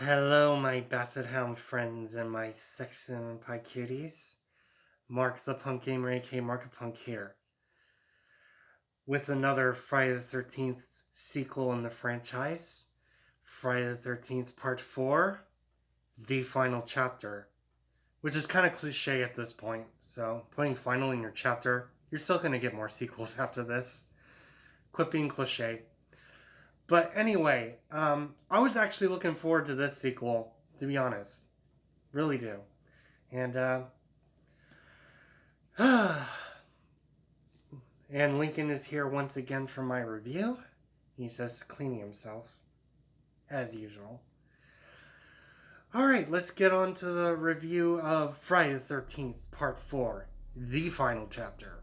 Hello, my Basset Hound friends and my sex and pie cuties. Mark the Punk Gamer, a.k.a. Markapunk here, with another Friday the 13th sequel in the franchise. Friday the 13th Part 4, the final chapter. Which is kind of cliche at this point, so putting final in your chapter, you're still going to get more sequels after this. Quit being cliche. But anyway, I was actually looking forward to this sequel, to be honest. Really do. And and Lincoln is here once again for my review. He's just cleaning himself, as usual. Alright, let's get on to the review of Friday the 13th, Part 4, the final chapter.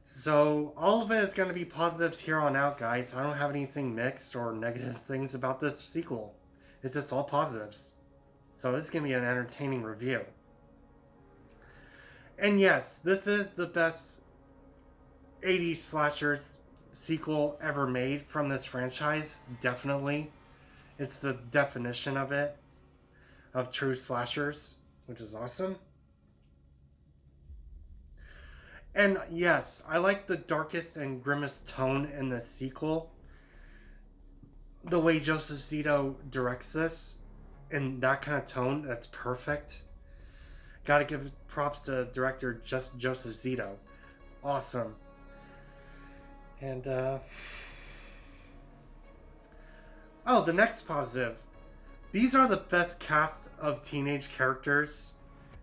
So, all of it is going to be positives here on out, guys. I don't have anything mixed or negative things about this sequel. It's just all positives. So, this is going to be an entertaining review. And yes, this is the best 80s slashers sequel ever made from this franchise. Definitely. It's the definition of it, of true slashers, which is awesome. And yes, I like the darkest and grimmest tone in the sequel. The way Joseph Zito directs this, in that kind of tone, that's perfect. Gotta give props to director Joseph Zito. Awesome. And, oh, the next positive. These are the best cast of teenage characters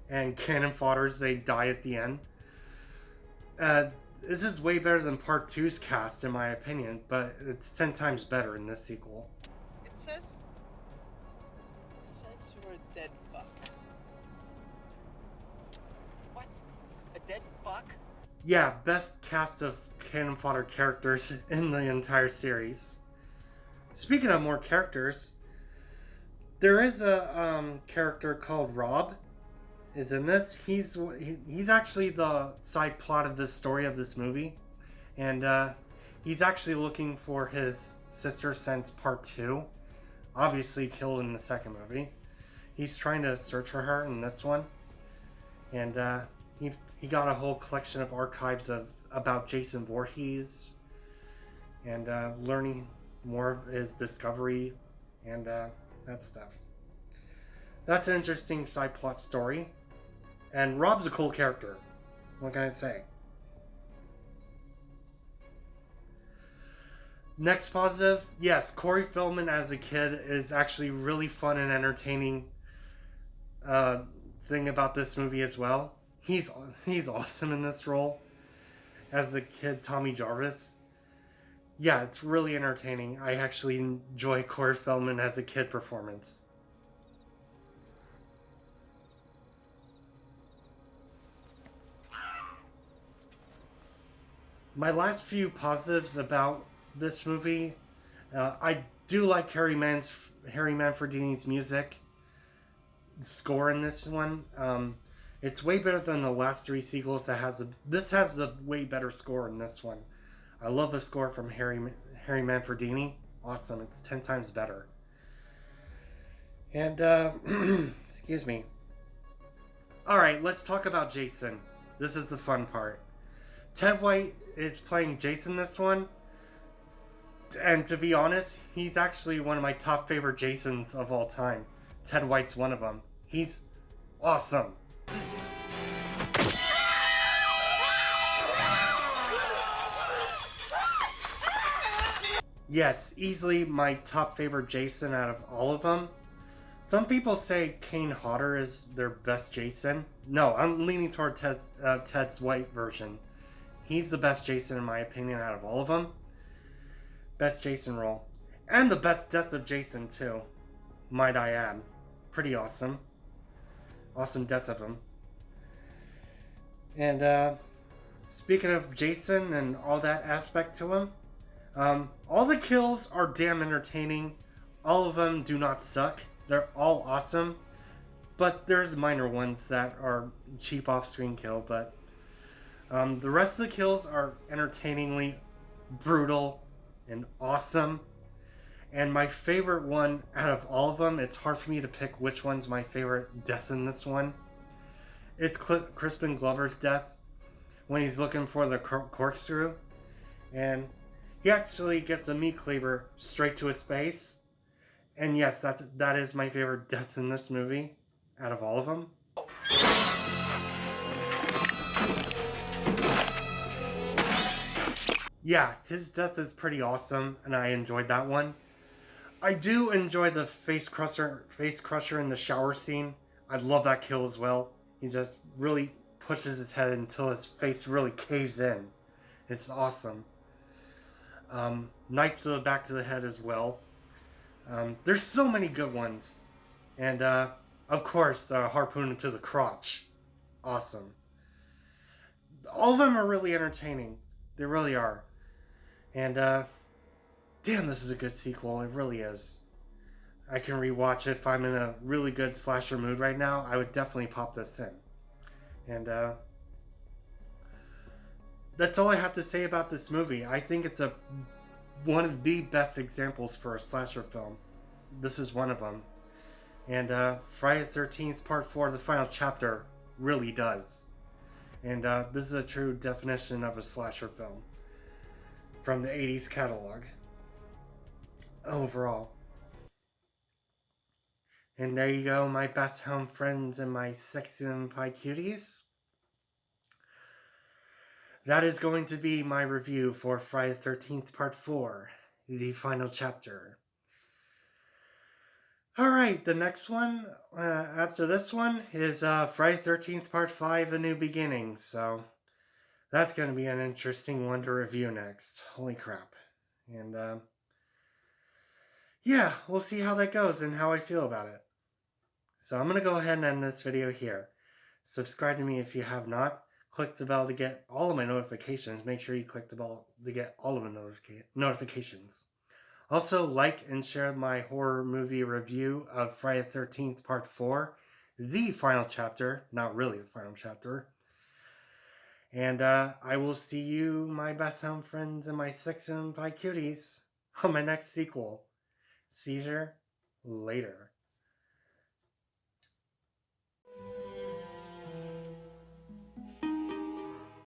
and cannon fodders. They die at the end. This is way better than Part 2's cast, in my opinion, but it's 10 times better in this sequel. It says you're a dead fuck. What? A dead fuck? Yeah, best cast of cannon fodder characters in the entire series. Speaking of more characters, there is a character called Rob. Is in this. He's actually the side plot of this story of this movie, and he's actually looking for his sister since Part 2. Obviously killed in the second movie. He's trying to search for her in this one, and he got a whole collection of archives about Jason Voorhees, and learning more of his discovery and that stuff. That's an interesting side plot story. And Rob's a cool character. What can I say? Next positive, yes, Corey Feldman as a kid is actually really fun and entertaining thing about this movie as well. He's awesome in this role as the kid Tommy Jarvis. Yeah, it's really entertaining. I actually enjoy Corey Feldman as a kid performance. My last few positives about this movie, I do like Harry Manfredini's music score in this one. It's way better than the last three sequels. This has a way better score in this one. I love the score from Harry Manfredini. Awesome! It's 10 times better. And excuse me. All right, let's talk about Jason. This is the fun part. Ted White is playing Jason this one. And to be honest, he's actually one of my top favorite Jasons of all time. Ted White's one of them. He's awesome. Yes, easily my top favorite Jason out of all of them. Some people say Kane Hodder is their best Jason. No, I'm leaning toward Ted's White version. He's the best Jason in my opinion out of all of them. Best Jason role. And the best death of Jason too, might I add. Pretty awesome. Awesome death of him. And speaking of Jason and all that aspect to him, all the kills are damn entertaining. All of them do not suck. They're all awesome. But there's minor ones that are cheap off-screen kill, but the rest of the kills are entertainingly brutal and awesome. And my favorite one out of all of them, it's hard for me to pick which one's my favorite death in this one. It's Crispin Glover's death when he's looking for the corkscrew. And he actually gets a meat cleaver straight to his face. And yes, that is my favorite death in this movie out of all of them. Yeah, his death is pretty awesome, and I enjoyed that one. I do enjoy the face crusher in the shower scene. I love that kill as well. He just really pushes his head until his face really caves in. It's awesome. Knife to the back to the head as well. There's so many good ones. And, of course, harpoon into the crotch. Awesome. All of them are really entertaining. They really are. And, damn, this is a good sequel. It really is. I can rewatch it if I'm in a really good slasher mood right now. I would definitely pop this in. And, that's all I have to say about this movie. I think it's one of the best examples for a slasher film. This is one of them. And Friday the 13th Part 4, the final chapter, really does. And this is a true definition of a slasher film from the 80s catalog. Overall. And there you go, my best home friends and my sexy and pie cuties. That is going to be my review for Friday the 13th Part 4, the final chapter. Alright, the next one, after this one, is Friday the 13th Part 5, A New Beginning. So, that's going to be an interesting one to review next. Holy crap. And, yeah, we'll see how that goes and how I feel about it. So, I'm going to go ahead and end this video here. Subscribe to me if you have not. Click the bell to get all of my notifications. Make sure you click the bell to get all of the notifications. Also, like and share my horror movie review of Friday the 13th Part 4, the final chapter, not really the final chapter. And I will see you, my best home friends and my six and pie cuties, on my next sequel. See you later.